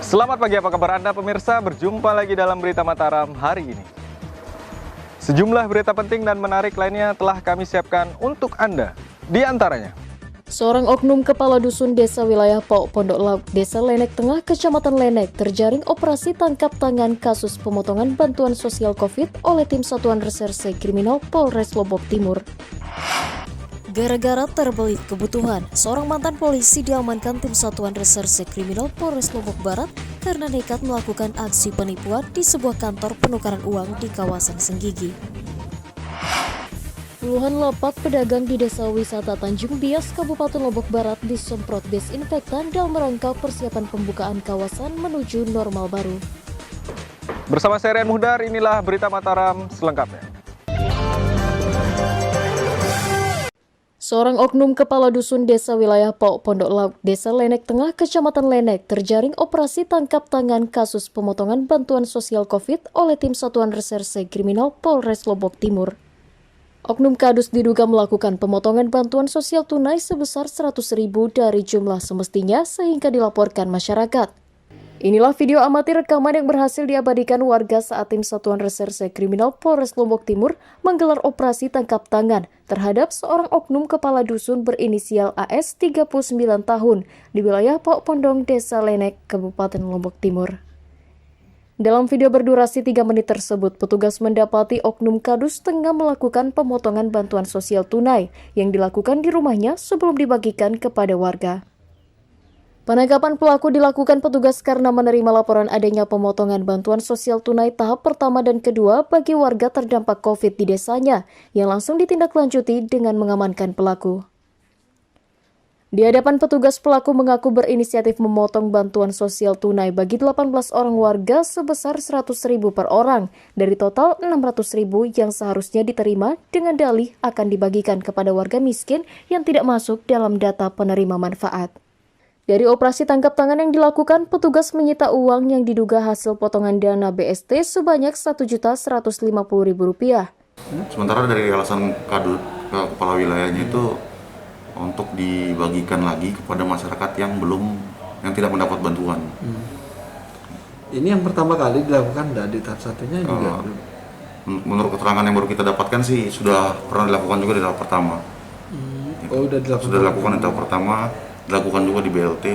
Selamat pagi, apa kabar Anda pemirsa? Berjumpa lagi dalam Berita Mataram hari ini. Sejumlah berita penting dan menarik lainnya telah kami siapkan untuk Anda. Di antaranya, seorang oknum kepala dusun desa wilayah Pok Pondok Lauk, Desa Lenek Tengah, Kecamatan Lenek, terjaring operasi tangkap tangan kasus pemotongan bantuan sosial COVID oleh tim Satuan Reserse Kriminal Polres Lombok Timur. Gara-gara terbelit kebutuhan, seorang mantan polisi diamankan tim Satuan Reserse Kriminal Polres Lombok Barat karena nekat melakukan aksi penipuan di sebuah kantor penukaran uang di kawasan Senggigi. Puluhan lapak pedagang di Desa Wisata Tanjung Bias, Kabupaten Lombok Barat disemprot desinfektan dalam rangka persiapan pembukaan kawasan menuju normal baru. bersama saya Rian Muhdar, inilah Berita Mataram selengkapnya. Seorang oknum kepala dusun desa wilayah Pok Pondok Lauk, Desa Lenek Tengah, Kecamatan Lenek, terjaring operasi tangkap tangan kasus pemotongan bantuan sosial COVID oleh tim Satuan Reserse Kriminal Polres Lombok Timur. Oknum Kadus diduga melakukan pemotongan bantuan sosial tunai sebesar 100.000 dari jumlah semestinya sehingga dilaporkan masyarakat. Inilah video amatir rekaman yang berhasil diabadikan warga saat tim Satuan Reserse Kriminal Polres Lombok Timur menggelar operasi tangkap tangan terhadap seorang oknum kepala dusun berinisial AS 39 tahun di wilayah Pok Pondong, Desa Lenek, Kabupaten Lombok Timur. Dalam video berdurasi 3 menit tersebut, petugas mendapati oknum Kadus tengah melakukan pemotongan bantuan sosial tunai yang dilakukan di rumahnya sebelum dibagikan kepada warga. Penangkapan pelaku dilakukan petugas karena menerima laporan adanya pemotongan bantuan sosial tunai tahap pertama dan kedua bagi warga terdampak COVID di desanya, yang langsung ditindaklanjuti dengan mengamankan pelaku. Di hadapan petugas, pelaku mengaku berinisiatif memotong bantuan sosial tunai bagi 18 orang warga sebesar 100.000 per orang, dari total 600.000 yang seharusnya diterima dengan dalih akan dibagikan kepada warga miskin yang tidak masuk dalam data penerima manfaat. Dari operasi tangkap tangan yang dilakukan, petugas menyita uang yang diduga hasil potongan dana BST sebanyak Rp1.150.000. Sementara dari alasan kepala wilayahnya itu untuk dibagikan lagi kepada masyarakat yang tidak mendapat bantuan. Ini yang pertama kali dilakukan, di tahap satunya juga. Menurut keterangan yang baru kita dapatkan sih sudah pernah dilakukan juga di tahap pertama. Sudah dilakukan di tahap pertama. Dilakukan juga di BLT.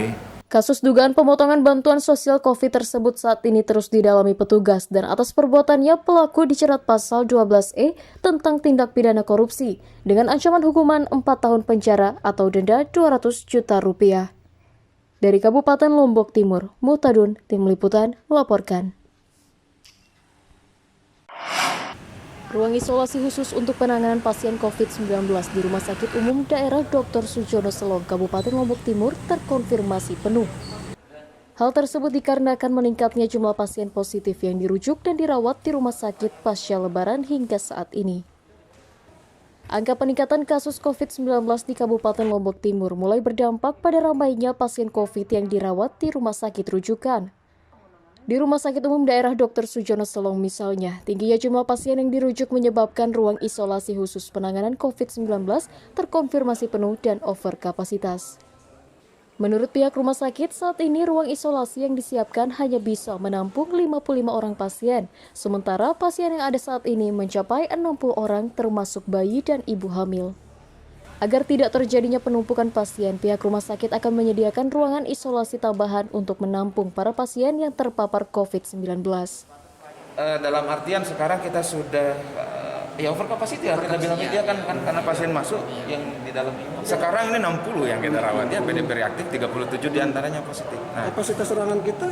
Kasus dugaan pemotongan bantuan sosial COVID tersebut saat ini terus didalami petugas dan atas perbuatannya pelaku dijerat pasal 12E tentang tindak pidana korupsi dengan ancaman hukuman 4 tahun penjara atau denda Rp200 juta. Dari Kabupaten Lombok Timur, Mutadun, Tim Liputan, melaporkan. Ruang isolasi khusus untuk penanganan pasien COVID-19 di Rumah Sakit Umum Daerah Dr. Sujono Selong, Kabupaten Lombok Timur terkonfirmasi penuh. Hal tersebut dikarenakan meningkatnya jumlah pasien positif yang dirujuk dan dirawat di rumah sakit pasca Lebaran hingga saat ini. Angka peningkatan kasus COVID-19 di Kabupaten Lombok Timur mulai berdampak pada ramainya pasien COVID yang dirawat di rumah sakit rujukan. Di Rumah Sakit Umum Daerah Dr. Sujono Selong misalnya, tingginya jumlah pasien yang dirujuk menyebabkan ruang isolasi khusus penanganan COVID-19 terkonfirmasi penuh dan over kapasitas. Menurut pihak rumah sakit, saat ini ruang isolasi yang disiapkan hanya bisa menampung 55 orang pasien, sementara pasien yang ada saat ini mencapai 60 orang termasuk bayi dan ibu hamil. Agar tidak terjadinya penumpukan pasien, pihak rumah sakit akan menyediakan ruangan isolasi tambahan untuk menampung para pasien yang terpapar COVID-19. Dalam artian sekarang kita sudah over capacity ya, kita bilang dia kan karena pasien masuk yang di dalam ini. Sekarang ini 60 yang kita rawat, ya PDP reaktif 37 diantaranya positif. Nah, Kapasitas ruangan kita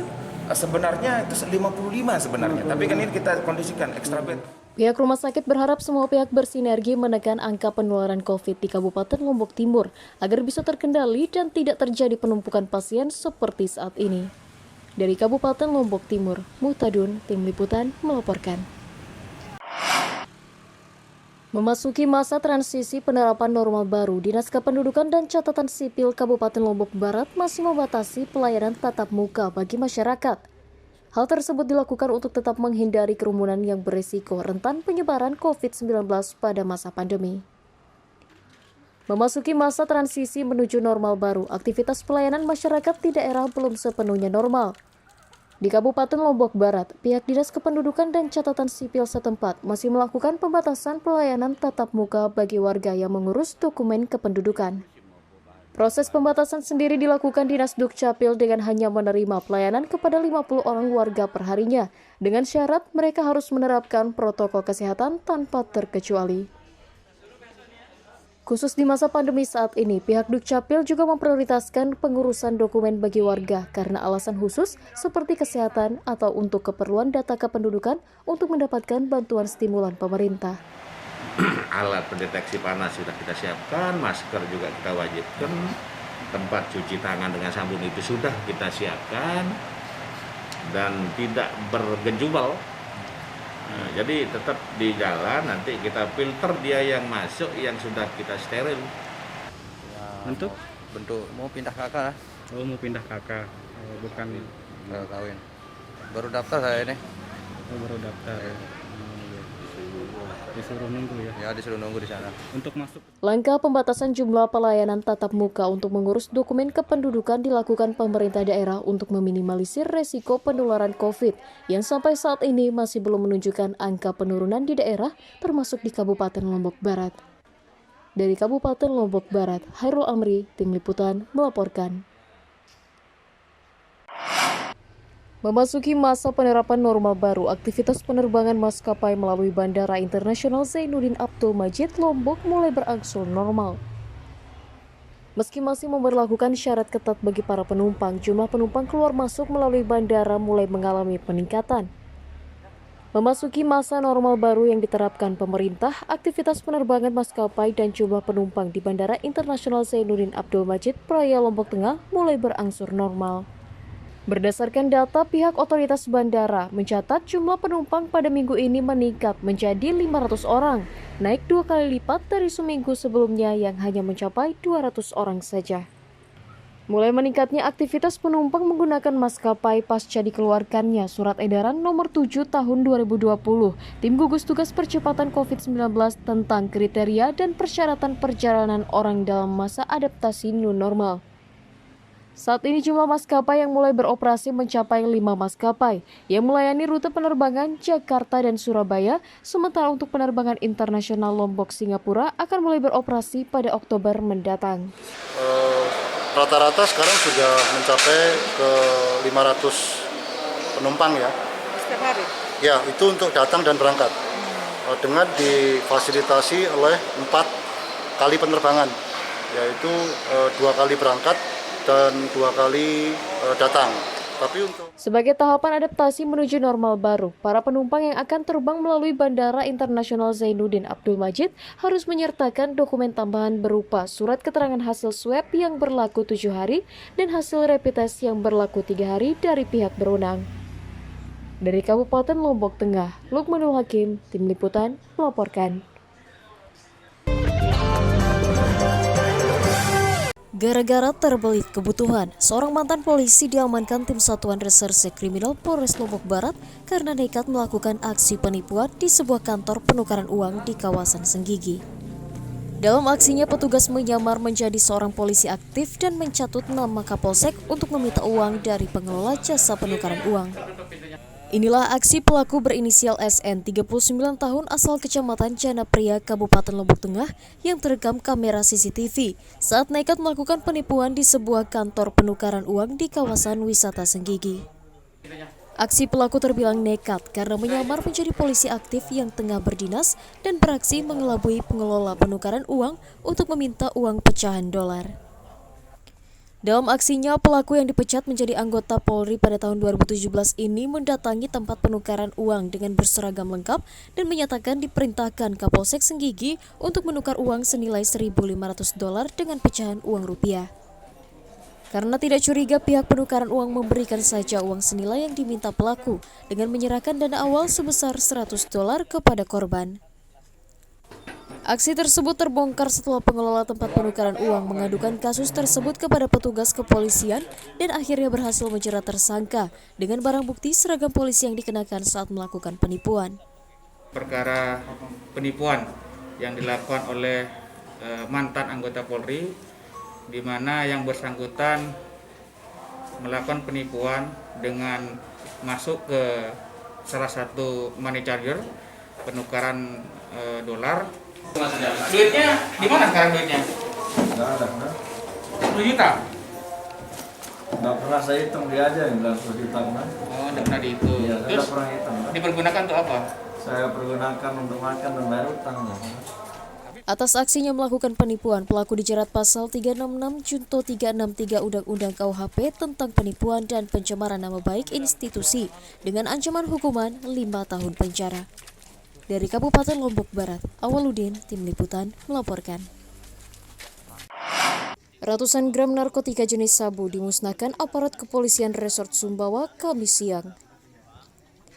sebenarnya itu 55 sebenarnya, tapi kan ini kita kondisikan extra bed. Pihak rumah sakit berharap semua pihak bersinergi menekan angka penularan COVID di Kabupaten Lombok Timur agar bisa terkendali dan tidak terjadi penumpukan pasien seperti saat ini. Dari Kabupaten Lombok Timur, Mutadun, Tim Liputan, melaporkan. Memasuki masa transisi penerapan normal baru, Dinas Kependudukan dan Catatan Sipil Kabupaten Lombok Barat masih membatasi pelayanan tatap muka bagi masyarakat. Hal tersebut dilakukan untuk tetap menghindari kerumunan yang berisiko rentan penyebaran COVID-19 pada masa pandemi. Memasuki masa transisi menuju normal baru, aktivitas pelayanan masyarakat di daerah belum sepenuhnya normal. Di Kabupaten Lombok Barat, pihak Dinas Kependudukan dan Catatan Sipil setempat masih melakukan pembatasan pelayanan tatap muka bagi warga yang mengurus dokumen kependudukan. Proses pembatasan sendiri dilakukan Dinas Dukcapil dengan hanya menerima pelayanan kepada 50 orang warga perharinya, dengan syarat mereka harus menerapkan protokol kesehatan tanpa terkecuali. Khusus di masa pandemi saat ini, pihak Dukcapil juga memprioritaskan pengurusan dokumen bagi warga karena alasan khusus seperti kesehatan atau untuk keperluan data kependudukan untuk mendapatkan bantuan stimulan pemerintah. Alat pendeteksi panas sudah kita siapkan, masker juga kita wajibkan, tempat cuci tangan dengan sabun itu sudah kita siapkan, dan tidak bergejubel. Nah, jadi tetap di jalan, nanti kita filter dia yang masuk yang sudah kita steril. Bentuk mau pindah kakak lah, mau pindah kakak, bukan kawin. Baru daftar saya ini. baru daftar. Disuruh nunggu ya. Ya, disuruh nunggu di sana. Untuk masuk. Langkah pembatasan jumlah pelayanan tatap muka untuk mengurus dokumen kependudukan dilakukan pemerintah daerah untuk meminimalisir resiko penularan COVID yang sampai saat ini masih belum menunjukkan angka penurunan di daerah, termasuk di Kabupaten Lombok Barat. Dari Kabupaten Lombok Barat, Hairul Amri, Tim Liputan, melaporkan. Memasuki masa penerapan normal baru, aktivitas penerbangan maskapai melalui Bandara Internasional Zainuddin Abdul Majid Lombok mulai berangsur normal. Meski masih memberlakukan syarat ketat bagi para penumpang, jumlah penumpang keluar masuk melalui bandara mulai mengalami peningkatan. Memasuki masa normal baru yang diterapkan pemerintah, aktivitas penerbangan maskapai dan jumlah penumpang di Bandara Internasional Zainuddin Abdul Majid Praia Lombok Tengah mulai berangsur normal. Berdasarkan data pihak otoritas bandara, mencatat jumlah penumpang pada minggu ini meningkat menjadi 500 orang, naik 2 kali lipat dari seminggu sebelumnya yang hanya mencapai 200 orang saja. Mulai meningkatnya aktivitas penumpang menggunakan maskapai pasca dikeluarkannya Surat Edaran Nomor 7 Tahun 2020, Tim Gugus Tugas Percepatan COVID-19 tentang kriteria dan persyaratan perjalanan orang dalam masa adaptasi new normal. Saat ini jumlah maskapai yang mulai beroperasi mencapai 5 maskapai yang melayani rute penerbangan Jakarta dan Surabaya, sementara untuk penerbangan internasional Lombok Singapura akan mulai beroperasi pada Oktober mendatang. Rata-rata sekarang sudah mencapai ke 500 penumpang ya. Setiap hari? Ya, itu untuk datang dan berangkat. Dengan difasilitasi oleh 4 kali penerbangan, yaitu 2 kali berangkat dan 2 kali datang. Tapi sebagai tahapan adaptasi menuju normal baru, para penumpang yang akan terbang melalui Bandara Internasional Zainuddin Abdul Majid harus menyertakan dokumen tambahan berupa surat keterangan hasil swab yang berlaku 7 hari dan hasil rapid test yang berlaku 3 hari dari pihak berwenang. Dari Kabupaten Lombok Tengah, Lukmanul Hakim, Tim Liputan, melaporkan. Gara-gara terbelit kebutuhan, seorang mantan polisi diamankan tim Satuan Reserse Kriminal Polres Lombok Barat karena nekat melakukan aksi penipuan di sebuah kantor penukaran uang di kawasan Senggigi. Dalam aksinya, petugas menyamar menjadi seorang polisi aktif dan mencatut nama Kapolsek untuk meminta uang dari pengelola jasa penukaran uang. Inilah aksi pelaku berinisial SN, 39 tahun asal Kecamatan Janapria, Kabupaten Lombok Tengah yang terekam kamera CCTV saat nekat melakukan penipuan di sebuah kantor penukaran uang di kawasan wisata Senggigi. Aksi pelaku terbilang nekat karena menyamar menjadi polisi aktif yang tengah berdinas dan beraksi mengelabui pengelola penukaran uang untuk meminta uang pecahan dolar. Dalam aksinya, pelaku yang dipecat menjadi anggota Polri pada tahun 2017 ini mendatangi tempat penukaran uang dengan berseragam lengkap dan menyatakan diperintahkan Kapolsek Senggigi untuk menukar uang senilai $1.500 dengan pecahan uang rupiah. Karena tidak curiga, pihak penukaran uang memberikan saja uang senilai yang diminta pelaku dengan menyerahkan dana awal sebesar $100 kepada korban. Aksi tersebut terbongkar setelah pengelola tempat penukaran uang mengadukan kasus tersebut kepada petugas kepolisian dan akhirnya berhasil menjerat tersangka dengan barang bukti seragam polisi yang dikenakan saat melakukan penipuan. Perkara penipuan yang dilakukan oleh mantan anggota Polri, di mana yang bersangkutan melakukan penipuan dengan masuk ke salah satu money changer penukaran dolar. Duitnya di mana sekarang duitnya? Nggak ada, 10 juta. nggak pernah saya hitung, dia aja yang bilang 10 juta kan. Oh, tidak pernah dihitung. Iya, saya Terus nggak pernah hitung. dipergunakan untuk apa? Saya pergunakan untuk makan dan bayar utang. Atas aksinya melakukan penipuan, pelaku dijerat pasal 366 Junto 363 Undang-Undang KUHP tentang penipuan dan pencemaran nama baik institusi dengan ancaman hukuman 5 tahun penjara. Dari Kabupaten Lombok Barat, Awaludin, Tim Liputan, melaporkan. Ratusan gram narkotika jenis sabu dimusnahkan aparat kepolisian Resort Sumbawa Kamis siang.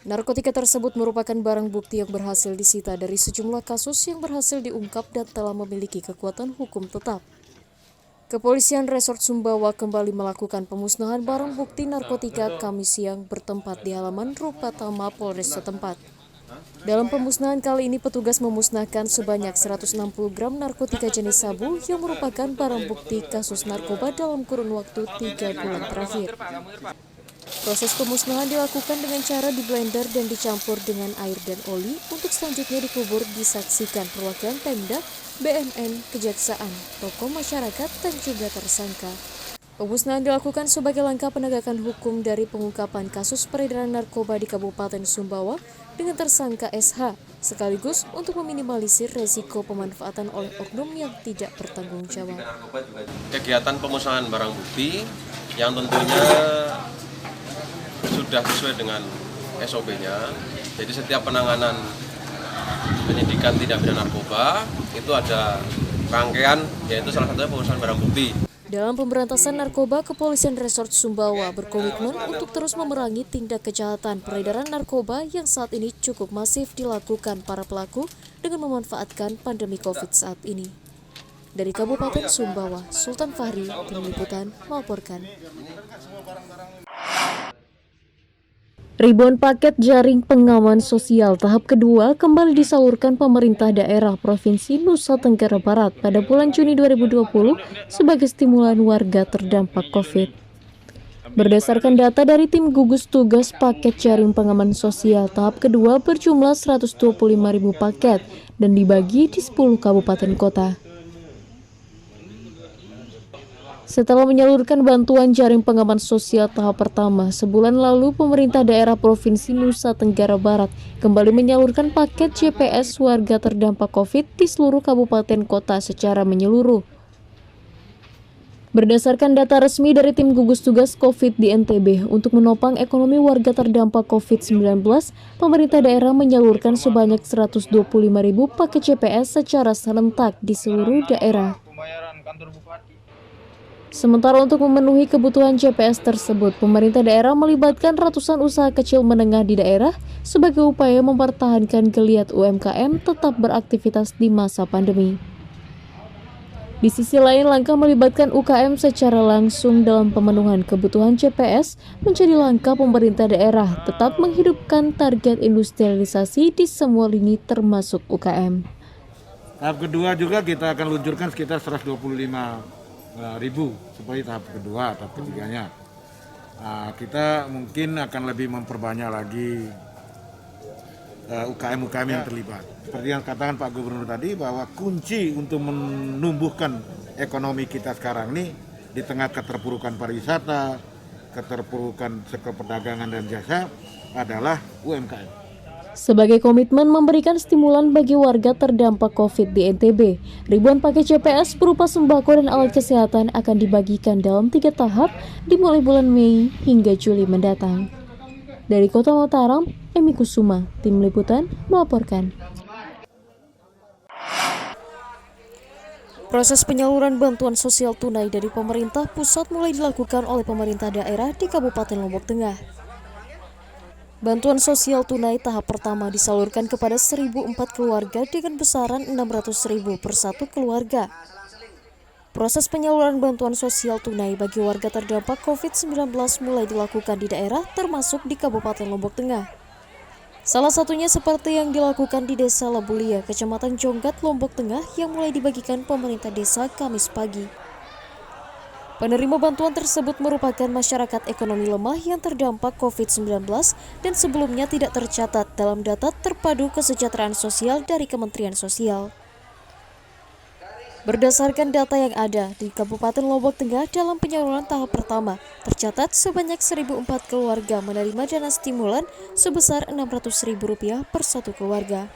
Narkotika tersebut merupakan barang bukti yang berhasil disita dari sejumlah kasus yang berhasil diungkap dan telah memiliki kekuatan hukum tetap. Kepolisian Resort Sumbawa kembali melakukan pemusnahan barang bukti narkotika Kamis siang bertempat di halaman Rupatama Polres setempat. Dalam pemusnahan kali ini petugas memusnahkan sebanyak 160 gram narkotika jenis sabu yang merupakan barang bukti kasus narkoba dalam kurun waktu 3 bulan terakhir. Proses pemusnahan dilakukan dengan cara diblender dan dicampur dengan air dan oli untuk selanjutnya dikubur disaksikan perwakilan Pemda, BNN, Kejaksaan, tokoh masyarakat, dan juga tersangka. Pemusnahan dilakukan sebagai langkah penegakan hukum dari pengungkapan kasus peredaran narkoba di Kabupaten Sumbawa dengan tersangka SH, sekaligus untuk meminimalisir resiko pemanfaatan oleh oknum yang tidak bertanggung jawab. Kegiatan pemusnahan barang bukti yang tentunya sudah sesuai dengan SOP-nya. Jadi setiap penanganan penyidikan tindak pidana narkoba itu ada rangkaian, yaitu salah satunya pemusnahan barang bukti. Dalam pemberantasan narkoba, Kepolisian Resort Sumbawa berkomitmen untuk terus memerangi tindak kejahatan peredaran narkoba yang saat ini cukup masif dilakukan para pelaku dengan memanfaatkan pandemi COVID saat ini. Dari Kabupaten Sumbawa, Sultan Fahri, Tim Liputan, melaporkan. Ribuan paket jaring pengaman sosial tahap kedua kembali disalurkan pemerintah daerah Provinsi Nusa Tenggara Barat pada bulan Juni 2020 sebagai stimulan warga terdampak COVID. Berdasarkan data dari tim gugus tugas, paket jaring pengaman sosial tahap kedua berjumlah 125.000 paket dan dibagi di 10 kabupaten kota. Setelah menyalurkan bantuan jaring pengaman sosial tahap pertama, sebulan lalu pemerintah daerah Provinsi Nusa Tenggara Barat kembali menyalurkan paket JPS warga terdampak COVID di seluruh kabupaten kota secara menyeluruh. Berdasarkan data resmi dari tim gugus tugas COVID di NTB, untuk menopang ekonomi warga terdampak COVID-19, pemerintah daerah menyalurkan sebanyak 125.000 paket JPS secara serentak di seluruh daerah. Sementara untuk memenuhi kebutuhan JPS tersebut, pemerintah daerah melibatkan ratusan usaha kecil menengah di daerah sebagai upaya mempertahankan geliat UMKM tetap beraktivitas di masa pandemi. Di sisi lain, langkah melibatkan UKM secara langsung dalam pemenuhan kebutuhan JPS menjadi langkah pemerintah daerah tetap menghidupkan target industrialisasi di semua lini termasuk UKM. Tahap kedua juga kita akan luncurkan sekitar 125.000 supaya tahap kedua, tahap ketiganya. Kita mungkin akan lebih memperbanyak lagi UKM-UKM yang terlibat. Seperti yang katakan Pak Gubernur tadi, bahwa kunci untuk menumbuhkan ekonomi kita sekarang ini di tengah keterpurukan pariwisata, keterpurukan sektor perdagangan dan jasa adalah UMKM. Sebagai komitmen memberikan stimulan bagi warga terdampak COVID di NTB, ribuan paket JPS berupa sembako dan alat kesehatan akan dibagikan dalam 3 tahap dimulai bulan Mei hingga Juli mendatang. Dari Kota Mataram, Emi Kusuma, Tim Liputan, melaporkan. Proses penyaluran bantuan sosial tunai dari pemerintah pusat mulai dilakukan oleh pemerintah daerah di Kabupaten Lombok Tengah. Bantuan sosial tunai tahap pertama disalurkan kepada 1.004 keluarga dengan besaran 600.000 per satu keluarga. Proses penyaluran bantuan sosial tunai bagi warga terdampak COVID-19 mulai dilakukan di daerah termasuk di Kabupaten Lombok Tengah. Salah satunya seperti yang dilakukan di Desa Labulia, Kecamatan Jonggat, Lombok Tengah yang mulai dibagikan pemerintah desa Kamis pagi. Penerima bantuan tersebut merupakan masyarakat ekonomi lemah yang terdampak COVID-19 dan sebelumnya tidak tercatat dalam data terpadu kesejahteraan sosial dari Kementerian Sosial. Berdasarkan data yang ada di Kabupaten Lombok Tengah dalam penyaluran tahap pertama, tercatat sebanyak 1.004 keluarga menerima dana stimulan sebesar Rp600.000 per satu keluarga.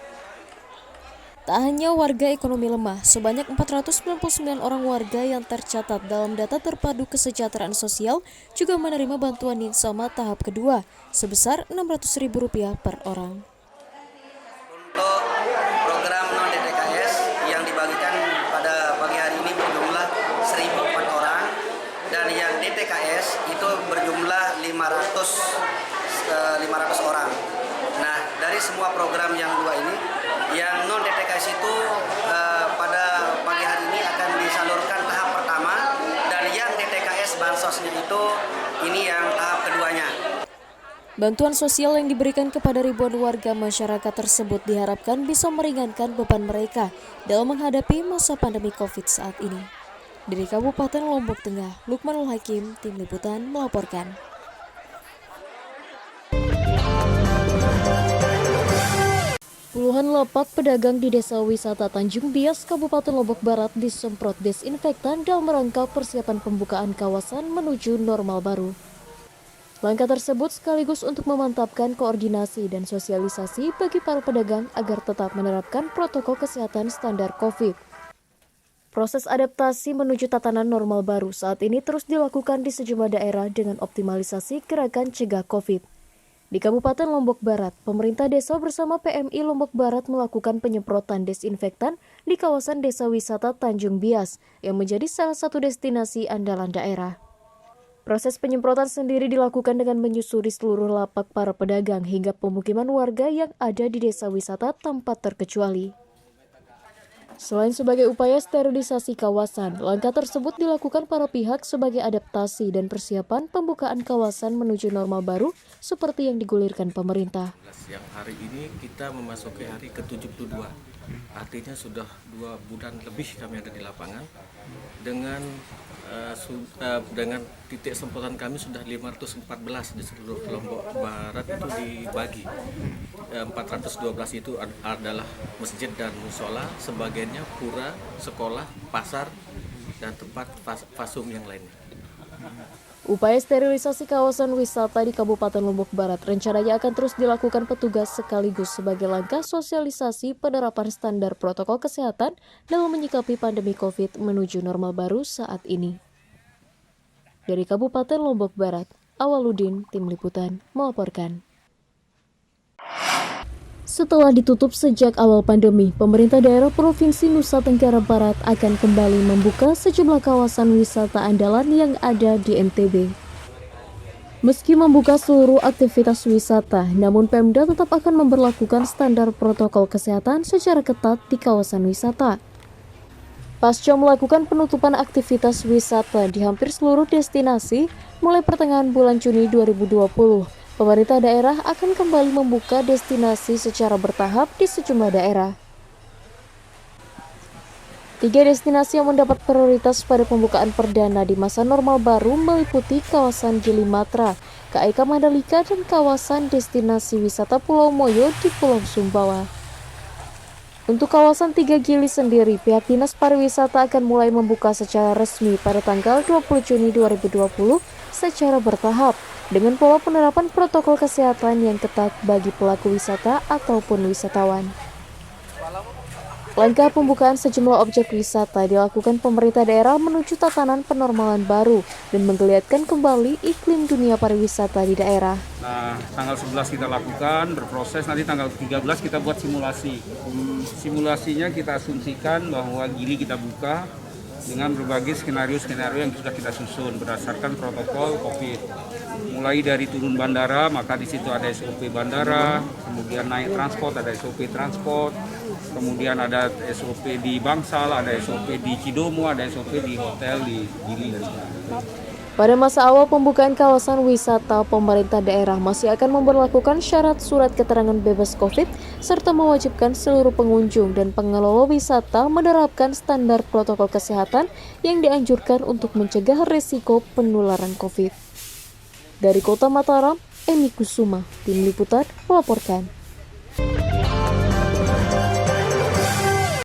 Tak hanya warga ekonomi lemah, sebanyak 499 orang warga yang tercatat dalam data terpadu kesejahteraan sosial juga menerima bantuan yang sama tahap kedua, sebesar Rp600.000 per orang. Untuk program non-DTKS yang dibagikan pada pagi hari ini berjumlah 1.004 orang, dan yang DTKS itu berjumlah 500 orang. Nah, dari semua program yang dua ini, yang non-DTKS itu pada pagi hari ini akan disalurkan tahap pertama, dan yang DTKS bansosnya itu ini yang tahap keduanya. Bantuan sosial yang diberikan kepada ribuan warga masyarakat tersebut diharapkan bisa meringankan beban mereka dalam menghadapi masa pandemi COVID saat ini. Dari Kabupaten Lombok Tengah, Lukmanul Hakim, Tim Liputan melaporkan. Puluhan lapak pedagang di Desa Wisata Tanjung Bias, Kabupaten Lombok Barat disemprot desinfektan dalam rangka persiapan pembukaan kawasan menuju normal baru. Langkah tersebut sekaligus untuk memantapkan koordinasi dan sosialisasi bagi para pedagang agar tetap menerapkan protokol kesehatan standar COVID. Proses adaptasi menuju tatanan normal baru saat ini terus dilakukan di sejumlah daerah dengan optimalisasi gerakan cegah COVID. Di Kabupaten Lombok Barat, pemerintah desa bersama PMI Lombok Barat melakukan penyemprotan desinfektan di kawasan Desa Wisata Tanjung Bias yang menjadi salah satu destinasi andalan daerah. Proses penyemprotan sendiri dilakukan dengan menyusuri seluruh lapak para pedagang hingga pemukiman warga yang ada di desa wisata tanpa terkecuali. Selain sebagai upaya sterilisasi kawasan, langkah tersebut dilakukan para pihak sebagai adaptasi dan persiapan pembukaan kawasan menuju normal baru seperti yang digulirkan pemerintah. Yang hari ini kita memasuki hari ke-72, artinya sudah 2 bulan lebih kami ada di lapangan. Dengan titik semprotan kami sudah 514 di seluruh Lombok Barat itu dibagi. 412 itu adalah masjid dan musola, sebagiannya pura, sekolah, pasar, dan tempat fasum yang lainnya. Upaya sterilisasi kawasan wisata di Kabupaten Lombok Barat rencananya akan terus dilakukan petugas sekaligus sebagai langkah sosialisasi penerapan standar protokol kesehatan dalam menyikapi pandemi COVID menuju normal baru saat ini. Dari Kabupaten Lombok Barat, Awaludin, Tim Liputan, melaporkan. Setelah ditutup sejak awal pandemi, pemerintah daerah Provinsi Nusa Tenggara Barat akan kembali membuka sejumlah kawasan wisata andalan yang ada di NTB. Meski membuka seluruh aktivitas wisata, namun Pemda tetap akan memberlakukan standar protokol kesehatan secara ketat di kawasan wisata. Pasca melakukan penutupan aktivitas wisata di hampir seluruh destinasi mulai pertengahan bulan Juni 2020, pemerintah daerah akan kembali membuka destinasi secara bertahap di sejumlah daerah. 3 destinasi yang mendapat prioritas pada pembukaan perdana di masa normal baru meliputi kawasan Gili Matra, KAIK Mandalika, dan kawasan destinasi wisata Pulau Moyo di Pulau Sumbawa. Untuk kawasan 3 Gili sendiri, pihak Dinas Pariwisata akan mulai membuka secara resmi pada tanggal 20 Juni 2020 secara bertahap, dengan pola penerapan protokol kesehatan yang ketat bagi pelaku wisata ataupun wisatawan. Langkah pembukaan sejumlah objek wisata dilakukan pemerintah daerah menuju tatanan penormalan baru dan menggeliatkan kembali iklim dunia pariwisata di daerah. Nah, tanggal 11 kita lakukan, berproses, nanti tanggal 13 kita buat simulasi. Simulasinya kita asumsikan bahwa Gili kita buka dengan berbagai skenario-skenario yang sudah kita susun berdasarkan protokol COVID. Mulai dari turun bandara, maka di situ ada SOP bandara, kemudian naik transport, ada SOP transport, kemudian ada SOP di Bangsal, ada SOP di Cidomo, ada SOP di hotel di Gili dan sebagainya. Pada masa awal pembukaan kawasan wisata, pemerintah daerah masih akan memberlakukan syarat surat keterangan bebas COVID serta mewajibkan seluruh pengunjung dan pengelola wisata menerapkan standar protokol kesehatan yang dianjurkan untuk mencegah risiko penularan COVID. Dari Kota Mataram, Emi Kusuma, Tim Liputan melaporkan.